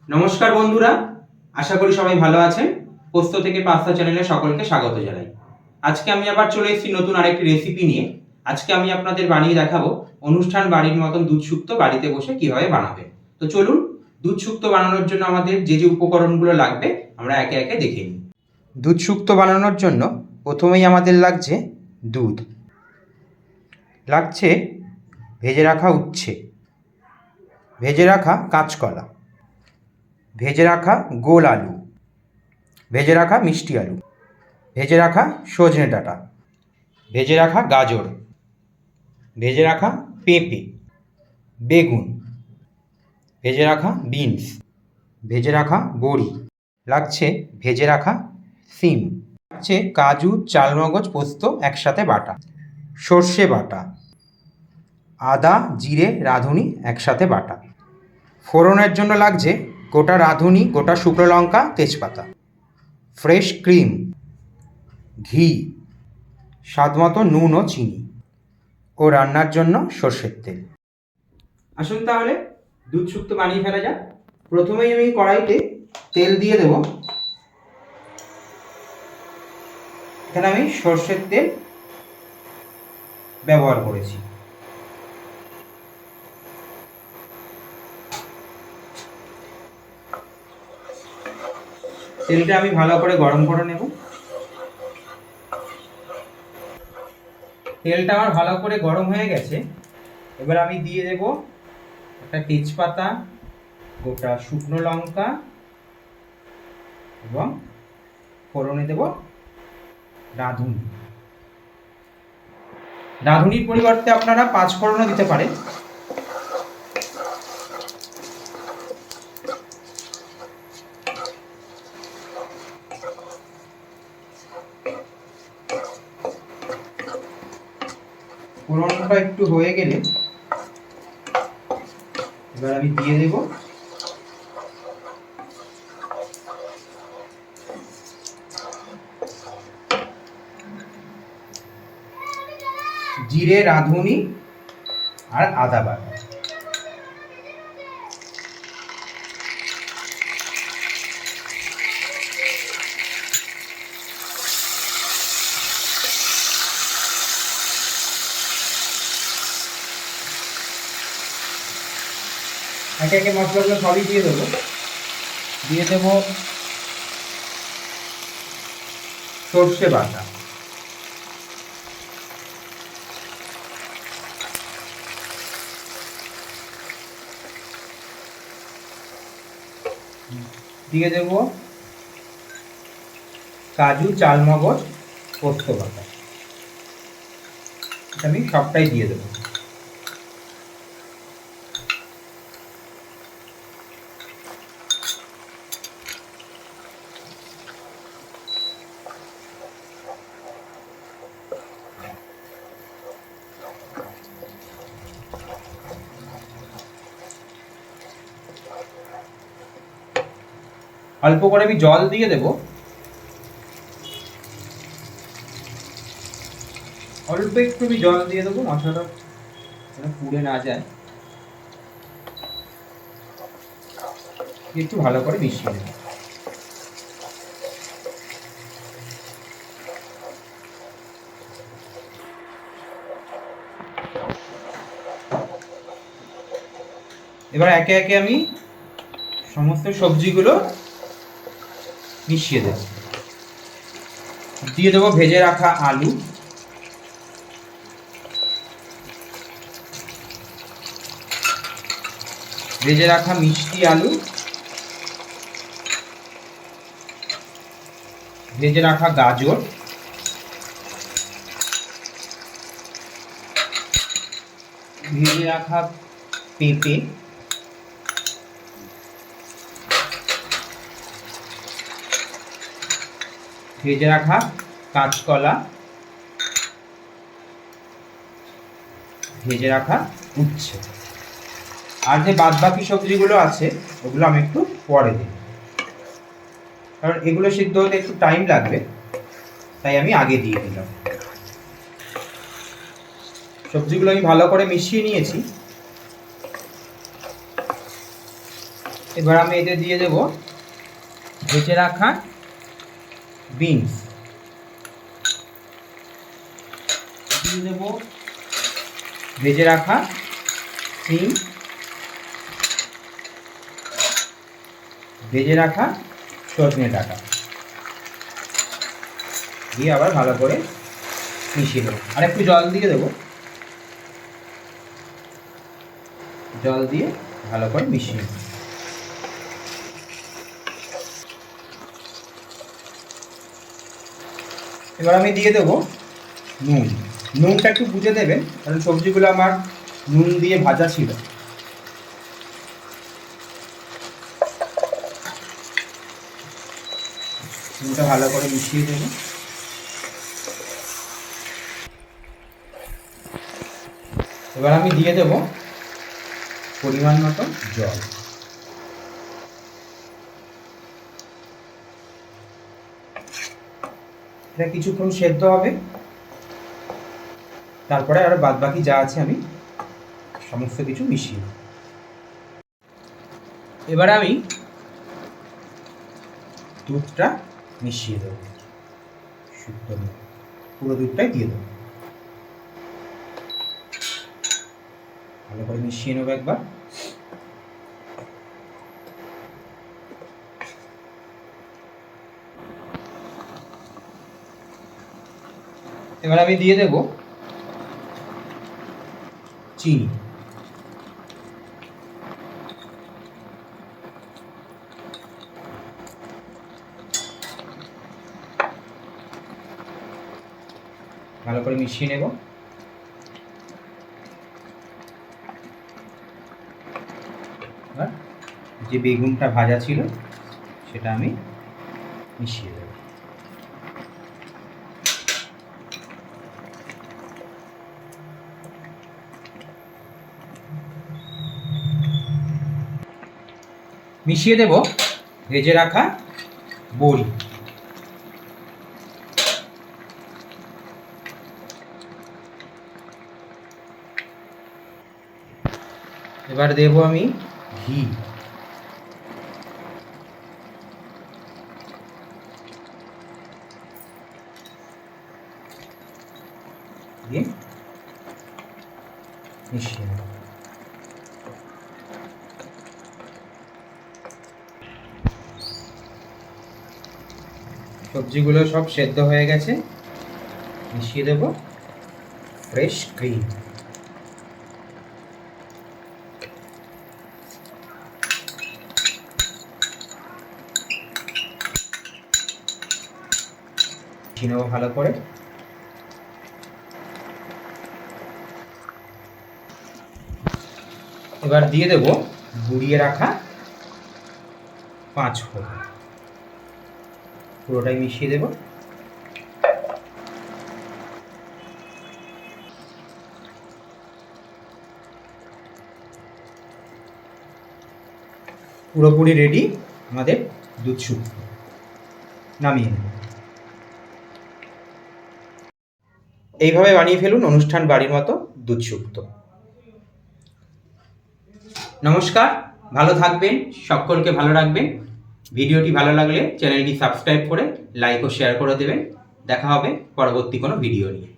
নমস্কার বন্ধুরা, আশা করি সবাই ভালো আছেন। পোস্ত থেকে পাস্তা চ্যানেলে সকলকে স্বাগত জানাই। আজকে আমি আবার চলে এসেছি নতুন আরেকটি রেসিপি নিয়ে। আজকে আমি আপনাদের বানিয়ে দেখাবো অনুষ্ঠান বাড়ির মতন দুধ শুক্তো বাড়িতে বসে কিভাবে বানাবেন। তো চলুন, দুধ শুক্তো বানানোর জন্য আমাদের যে যে উপকরণগুলো লাগবে আমরা একে একে দেখে নিই। দুধ শুক্তো বানানোর জন্য প্রথমেই আমাদের লাগছে দুধ, লাগছে ভেজে রাখা উচ্ছে, ভেজে রাখা কাঁচকলা, ভেজে রাখা গোল আলু, ভেজে রাখা মিষ্টি আলু, ভেজে রাখা সজনে ডাঁটা, ভেজে রাখা গাজর, ভেজে রাখা পেঁপে, বেগুন, ভেজে রাখা বিনস, ভেজে রাখা বড়ি, লাগছে ভেজে রাখা সিম, লাগছে কাজু, চালমগজ, পোস্ত একসাথে বাটা, সর্ষে বাটা, আদা, জিরে, রাঁধুনি একসাথে বাটা। ফোড়নের জন্য লাগছে গোটা রাঁধুনি, গোটা শুকনো লঙ্কা, তেজপাতা, ফ্রেশ ক্রিম, ঘি, স্বাদমতো নুন ও চিনি ও রান্নার জন্য সর্ষের তেল। আসুন তাহলে দুধ শুক্তো বানিয়ে ফেলা যাক। প্রথমেই আমি কড়াইতে তেল দিয়ে দেব। এখানে আমি সর্ষের তেল ব্যবহার করেছি। তেলটা আমি ভালো করে গরম করে নেব। তেলটা আমার ভালো করে গরম হয়ে গেছে। এবার আমি দিয়ে দেব একটা তেজপাতা, গোটা শুকনো লঙ্কা এবং ফোড়নে দেব রাঁধুনি। রাঁধুনির পরিবর্তে আপনারা পাঁচ ফোড়নও দিতে পারেন। ফোড়নটা একটু হয়ে গেলে এবার আমি দিয়ে দেব জিরে, রাঁধুনি আর আদা বাটা। একে একে মশলাগুলো সবই দিয়ে দেবো। দিয়ে দেব সর্ষে বাটা, দিয়ে দেব কাজু, চালমগজ, পোস্ত বাটা। এটা আমি সবটাই দিয়ে দেবো। অল্প করে আমি জল দিয়ে দেব। অল্প একটু আমি জল দিয়ে দেবো, মশলাটা যেন পুড়ে না যায়। একটু ভালো করে মিশিয়ে দেবো। এবার একে একে আমি সমস্ত সবজিগুলো মিশিয়ে দেব। দিয়ে দেবো ভেজে রাখা আলু, ভেজে রাখা মিষ্টি আলু, ভেজে রাখা গাজর, ভেজে রাখা পেঁপে, ভেজে রাখা কাঁচকলা, ভেজে রাখা উচ্ছে। আর যে বাদ বাকি সবজিগুলো আছে ওগুলো আমি একটু পরে দিই, কারণ এগুলো সিদ্ধ হতে একটু টাইম লাগবে, তাই আমি আগে দিয়ে দিলাম। সবজিগুলো আমি ভালো করে মিশিয়ে নিয়েছি। এবার আমি এতে দিয়ে দেব ভেজে রাখা বিনস, দিয়ে দেব ভেজে রাখা সিম, ভেজে রাখা সজনে ডাঁটা দিয়ে আবার ভালো করে মিশিয়ে দেবো। আর একটু জল দিয়ে দেবো, জল দিয়ে ভালো করে মিশিয়ে দেবো। এবার আমি দিয়ে দেবো নুন। নুনটা একটু বুঝে দেবেন, কারণ সবজিগুলো আমার নুন দিয়ে ভাজা ছিল। নুনটা ভালো করে মিশিয়ে দেবো। এবার আমি দিয়ে দেবো পরিমাণ মতো জল। এটা কিছুক্ষণ সেদ্ধ হবে, তারপরে আর বাদ বাকি যা আছে আমি সমস্ত কিছু মিশিয়ে দেব। এবার আমি দুধটা মিশিয়ে দেবো, শুদ্ধ দুধ, পুরো দুধটাই দিয়ে দেবো। ভালো করে মিশিয়ে নেবো একবার। এবার আমি দিয়ে দেব চিনি। ভালো করে মিশিয়ে নেব। এবার যে বেগুনটা ভাজা ছিল সেটা আমি মিশিয়ে দেব। মিশিয়ে দেব ভেজে রাখা বড়ি। এবার দেব আমি ঘি। দিয়ে মিশিয়ে দেব। সবজিগুলো সব সেদ্ধ হয়ে গেছে, মিশিয়ে দেব ফ্রেশ ক্রিম। মিশিয়ে নেব ভালো করে। এবার দিয়ে দেব গুঁড়িয়ে রাখা 5 ফোড়ন, পুরোটাই মিশিয়ে দেব। পুরোপুরি রেডি আমাদের দুধ শুক্তো। নামিয়ে নেব। এইভাবে বানিয়ে ফেলুন অনুষ্ঠান বাড়ির মতো দুধ শুক্তো। নমস্কার, ভালো থাকবেন, সকলকে ভালো রাখবেন। ভিডিওটি ভালো লাগলে চ্যানেলটি সাবস্ক্রাইব করে লাইক ও শেয়ার করে দেবেন। দেখা হবে পরবর্তী কোনো ভিডিও নিয়ে।